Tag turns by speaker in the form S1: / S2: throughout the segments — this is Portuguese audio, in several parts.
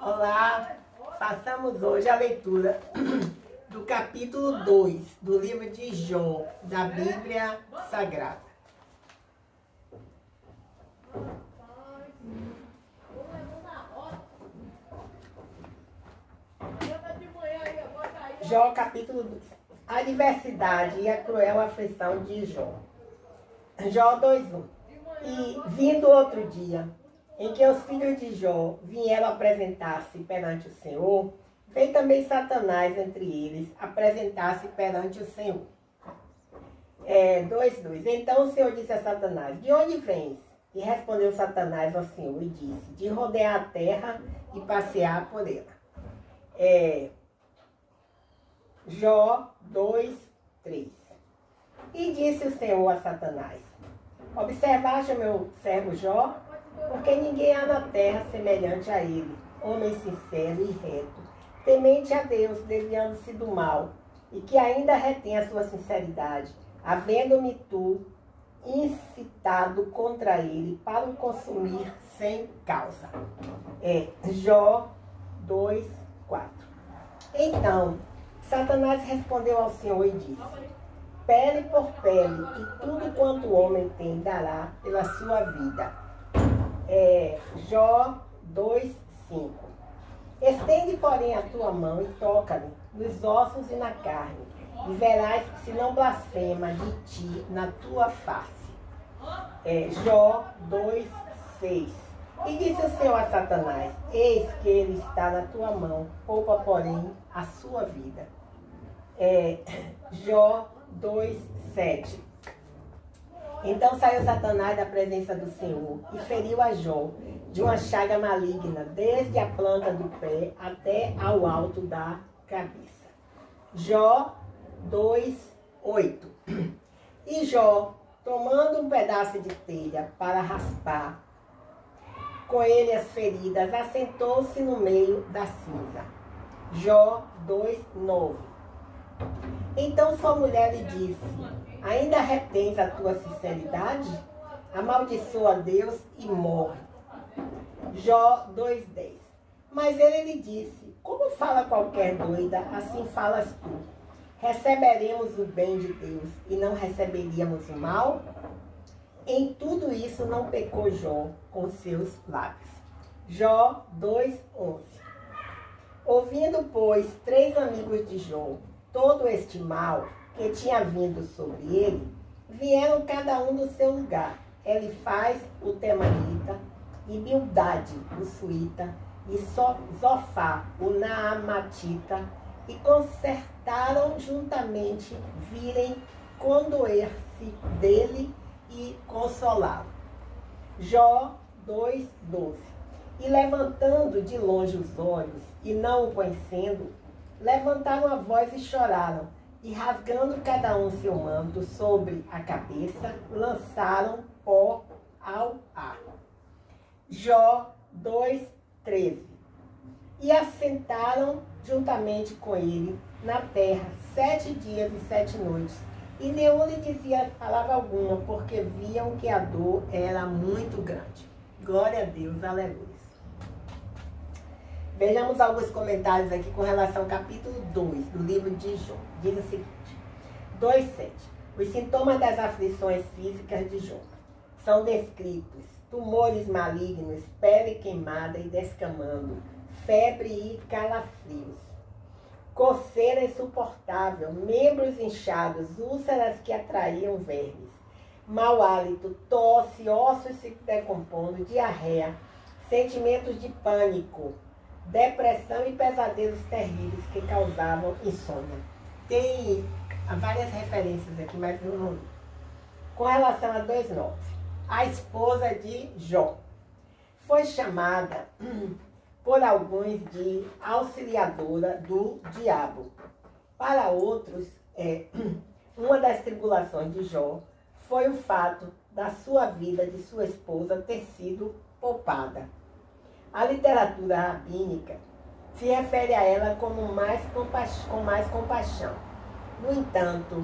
S1: Olá, façamos hoje a leitura do capítulo 2 do livro de Jó, da Bíblia Sagrada. Jó, capítulo 2. A adversidade e a cruel aflição de Jó. Jó 2:1. E vindo outro dia, em que os filhos de Jó vieram apresentar-se perante o Senhor, veio também Satanás entre eles apresentar-se perante o Senhor. 2:2. Então o Senhor disse a Satanás: de onde vens? E respondeu Satanás ao Senhor e disse: de rodear a terra e passear por ela. Jó 2:3. E disse o Senhor a Satanás: observaste o meu servo Jó? Porque ninguém há na terra semelhante a ele, homem sincero e reto, temente a Deus, desviando-se do mal, e que ainda retém a sua sinceridade, havendo-me tu incitado contra ele para o consumir sem causa. Jó 2:4. Então Satanás respondeu ao Senhor e disse: pele por pele, e tudo quanto o homem tem dará pela sua vida. Jó 2:5. Estende, porém, a tua mão e toca-lhe nos ossos e na carne, e verás se não blasfema de ti na tua face. Jó 2:6. E disse o Senhor a Satanás: eis que ele está na tua mão, poupa, porém, a sua vida. Jó 2:7. Então saiu Satanás da presença do Senhor e feriu a Jó de uma chaga maligna, desde a planta do pé até ao alto da cabeça. Jó 2:8. E Jó, tomando um pedaço de telha para raspar com ele as feridas, assentou-se no meio da cinza. Jó 2:9. Então sua mulher lhe disse: ainda retens a tua sinceridade? Amaldiçoa a Deus e morre. Jó 2:10. Mas ele lhe disse: como fala qualquer doida, assim falas tu. Receberemos o bem de Deus e não receberíamos o mal? Em tudo isso não pecou Jó com seus lábios. Jó 2:11. Ouvindo, pois, 3 amigos de Jó todo este mal que tinha vindo sobre ele, vieram cada um do seu lugar. Elifaz, o temanita, e Bildade, o suíta, e Zofá, o naamatita, e concertaram juntamente virem condoer-se dele e consolá-lo. Jó 2:12. E levantando de longe os olhos, e não o conhecendo, levantaram a voz e choraram, e rasgando cada um seu manto sobre a cabeça, lançaram pó ao ar. Jó 2:13. E assentaram juntamente com ele na terra 7 dias e 7 noites, e nenhum lhe dizia palavra alguma, porque viam que a dor era muito grande. Glória a Deus, aleluia. Vejamos alguns comentários aqui com relação ao capítulo 2 do livro de Jó. Diz o seguinte: 2:7. Os sintomas das aflições físicas de Jó são descritos: tumores malignos, pele queimada e descamando, febre e calafrios, coceira insuportável, membros inchados, úlceras que atraíam vermes, mau hálito, tosse, ossos se decompondo, diarreia, sentimentos de pânico, depressão e pesadelos terríveis que causavam insônia. Tem várias referências aqui, mas eu não li. Com relação a 2:9, a esposa de Jó foi chamada por alguns de auxiliadora do diabo. Para outros, uma das tribulações de Jó foi o fato da sua vida de sua esposa ter sido poupada. A literatura rabínica se refere a ela com mais compaixão. No entanto,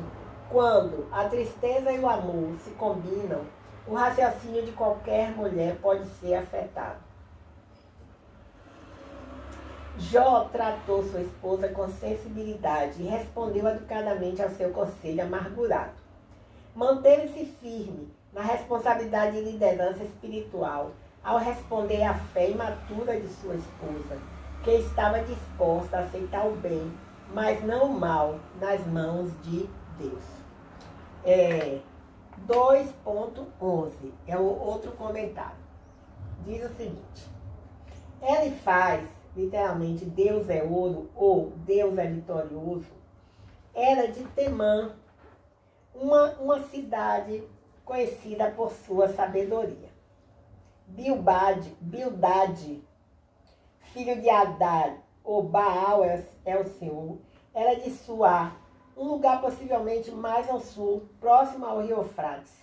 S1: quando a tristeza e o amor se combinam, o raciocínio de qualquer mulher pode ser afetado. Jó tratou sua esposa com sensibilidade e respondeu educadamente ao seu conselho amargurado. Manteve-se firme na responsabilidade de liderança espiritual ao responder à fé imatura de sua esposa, que estava disposta a aceitar o bem, mas não o mal, nas mãos de Deus. 2.11 é o outro comentário. Diz o seguinte: ele faz, literalmente, Deus é ouro ou Deus é vitorioso, era de Temã, uma cidade conhecida por sua sabedoria. Bildade, filho de Adar, ou Baal é o Senhor, era de Suá, um lugar possivelmente mais ao sul, próximo ao rio Eufrates.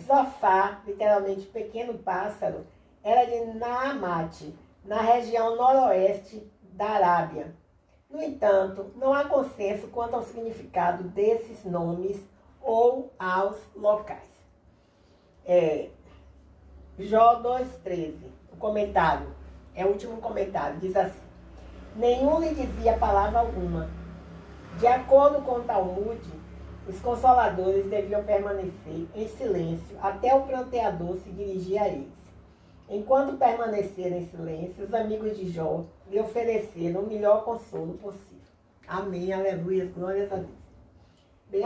S1: Zofá, literalmente pequeno pássaro, era de Naamate, na região noroeste da Arábia. No entanto, não há consenso quanto ao significado desses nomes ou aos locais. Jó 2,13, o comentário, é o último comentário, diz assim: nenhum lhe dizia palavra alguma. De acordo com o Talmud, os consoladores deviam permanecer em silêncio até o pranteador se dirigir a eles. Enquanto permaneceram em silêncio, os amigos de Jó lhe ofereceram o melhor consolo possível. Amém, aleluia, glórias a Deus. Bem,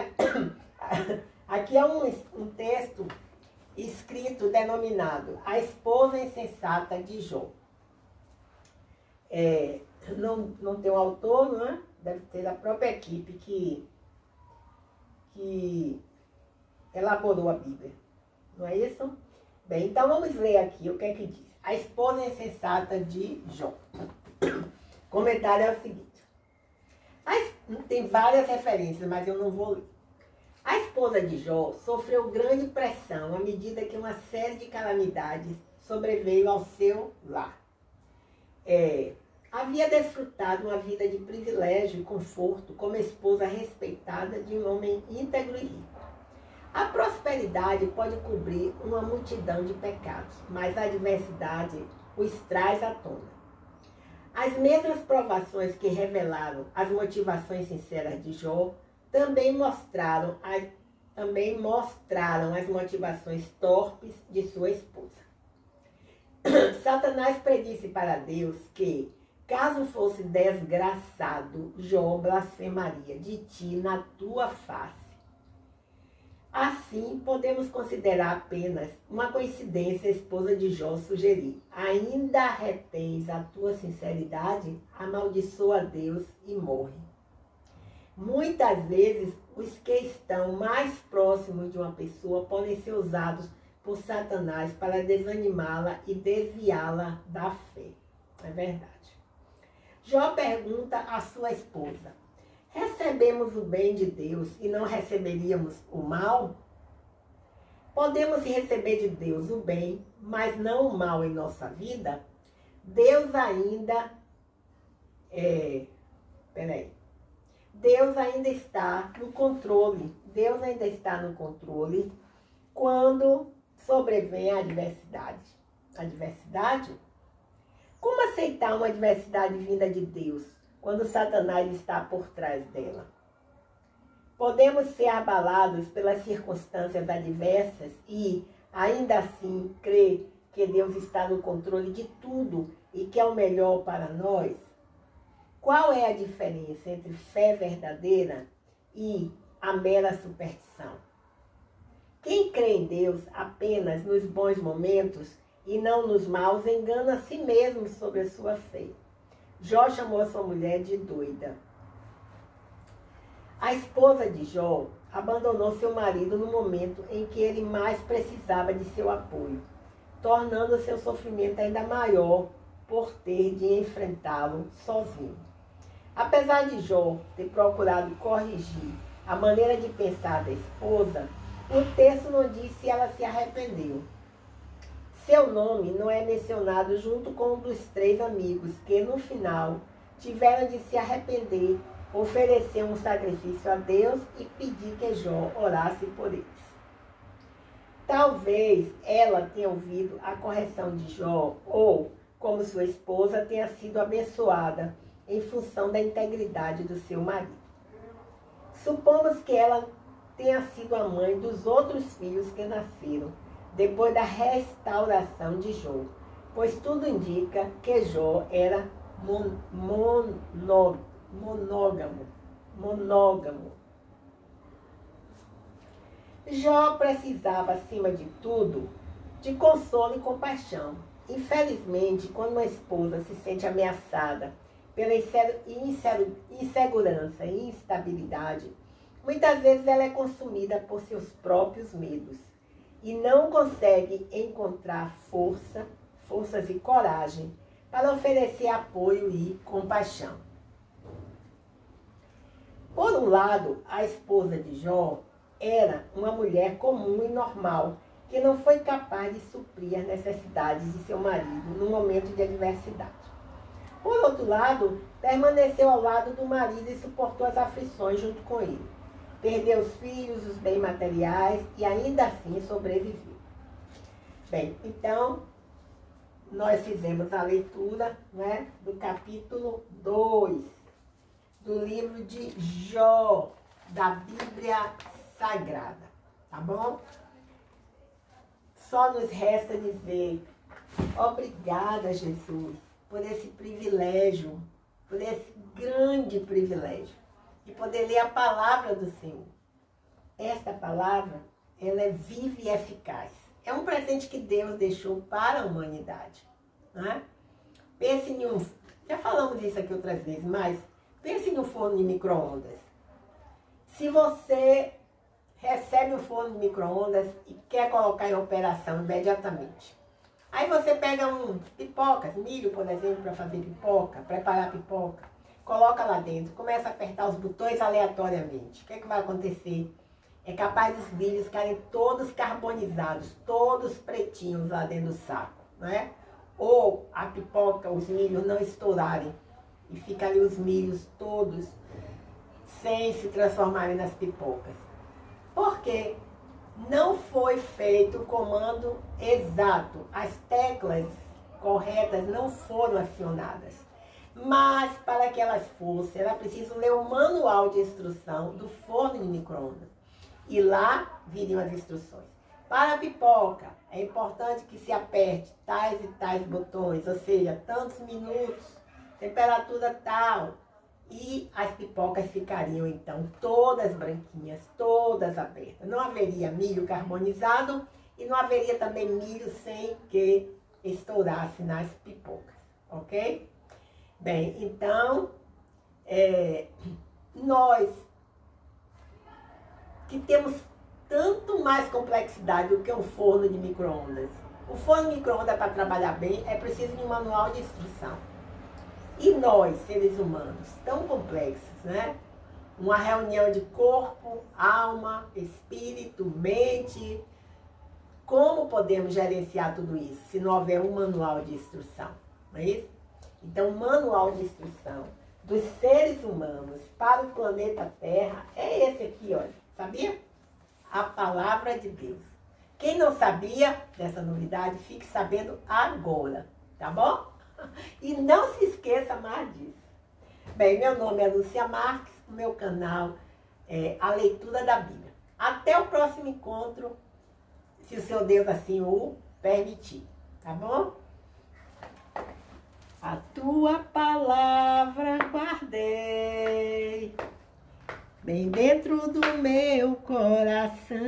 S1: aqui é um texto escrito denominado A Esposa Insensata de Jó. Não tem um autor, não é? Deve ter a própria equipe que elaborou a Bíblia. Não é isso? Bem, então vamos ler aqui o que é que diz. A esposa insensata de Jó. O comentário é o seguinte. Tem várias referências, mas eu não vou ler. A esposa de Jó sofreu grande pressão à medida que uma série de calamidades sobreveio ao seu lar. Havia desfrutado uma vida de privilégio e conforto como esposa respeitada de um homem íntegro e rico. A prosperidade pode cobrir uma multidão de pecados, mas a adversidade os traz à tona. As mesmas provações que revelaram as motivações sinceras de Jó também mostraram as motivações torpes de sua esposa. Satanás predisse para Deus que, caso fosse desgraçado, Jó blasfemaria de ti na tua face. Assim, podemos considerar apenas uma coincidência a esposa de Jó sugerir: ainda retens a tua sinceridade, amaldiçoa a Deus e morre. Muitas vezes, os que estão mais próximos de uma pessoa podem ser usados por Satanás para desanimá-la e desviá-la da fé. É verdade. Jó pergunta à sua esposa: recebemos o bem de Deus e não receberíamos o mal? Podemos receber de Deus o bem, mas não o mal em nossa vida? Deus ainda está no controle. Deus ainda está no controle quando sobrevém a adversidade. Adversidade? Como aceitar uma adversidade vinda de Deus quando Satanás está por trás dela? Podemos ser abalados pelas circunstâncias adversas e, ainda assim, crer que Deus está no controle de tudo e que é o melhor para nós? Qual é a diferença entre fé verdadeira e a mera superstição? Quem crê em Deus apenas nos bons momentos e não nos maus engana a si mesmo sobre a sua fé. Jó chamou a sua mulher de doida. A esposa de Jó abandonou seu marido no momento em que ele mais precisava de seu apoio, tornando seu sofrimento ainda maior por ter de enfrentá-lo sozinho. Apesar de Jó ter procurado corrigir a maneira de pensar da esposa, o texto não diz se ela se arrependeu. Seu nome não é mencionado junto com um dos 3 amigos que, no final, tiveram de se arrepender, oferecer um sacrifício a Deus e pedir que Jó orasse por eles. Talvez ela tenha ouvido a correção de Jó ou como sua esposa, tenha sido abençoada em função da integridade do seu marido. Supomos que ela tenha sido a mãe dos outros filhos que nasceram depois da restauração de Jó, pois tudo indica que Jó era monógamo. Jó precisava, acima de tudo, de consolo e compaixão. Infelizmente, quando uma esposa se sente ameaçada pela insegurança e instabilidade, muitas vezes ela é consumida por seus próprios medos e não consegue encontrar forças e coragem para oferecer apoio e compaixão. Por um lado, a esposa de Jó era uma mulher comum e normal, que não foi capaz de suprir as necessidades de seu marido no momento de adversidade. Por outro lado, permaneceu ao lado do marido e suportou as aflições junto com ele. Perdeu os filhos, os bens materiais e ainda assim sobreviveu. Bem, então, nós fizemos a leitura, né, do capítulo 2 do livro de Jó, da Bíblia Sagrada, tá bom? Só nos resta dizer obrigada, Jesus, por esse privilégio, por esse grande privilégio de poder ler a palavra do Senhor. Esta palavra, ela é viva e eficaz. É um presente que Deus deixou para a humanidade, né? Pense em já falamos isso aqui outras vezes, mas pense no forno de micro-ondas. Se você recebe um forno de micro-ondas e quer colocar em operação imediatamente, aí você pega pipocas, milho, por exemplo, para fazer pipoca, preparar pipoca, coloca lá dentro, começa a apertar os botões aleatoriamente. O que é que vai acontecer? É capaz dos milhos ficarem todos carbonizados, todos pretinhos lá dentro do saco, né? Ou a pipoca, os milhos não estourarem e fica ali os milhos todos sem se transformarem nas pipocas. Porque não foi feito o comando exato, as teclas corretas não foram acionadas. Mas para que elas fossem, era preciso ler o manual de instrução do forno de micro-ondas. E lá viriam as instruções. Para a pipoca, é importante que se aperte tais e tais botões, ou seja, tantos minutos, temperatura tal. E as pipocas ficariam, então, todas branquinhas, todas abertas. Não haveria milho carbonizado e não haveria também milho sem que estourasse nas pipocas, ok? Bem, então, nós que temos tanto mais complexidade do que um forno de micro-ondas. O forno de micro-ondas, para trabalhar bem, é preciso de um manual de instrução. E nós, seres humanos, tão complexos, né? Uma reunião de corpo, alma, espírito, mente. Como podemos gerenciar tudo isso se não houver um manual de instrução? Não é isso? Então, o manual de instrução dos seres humanos para o planeta Terra é esse aqui, olha. Sabia? A palavra de Deus. Quem não sabia dessa novidade, fique sabendo agora, tá bom? E não se esqueça mais disso. Bem, meu nome é Lúcia Marques, o meu canal é A Leitura da Bíblia. Até o próximo encontro, se o seu Deus assim o permitir, tá bom? A tua palavra guardei bem dentro do meu coração.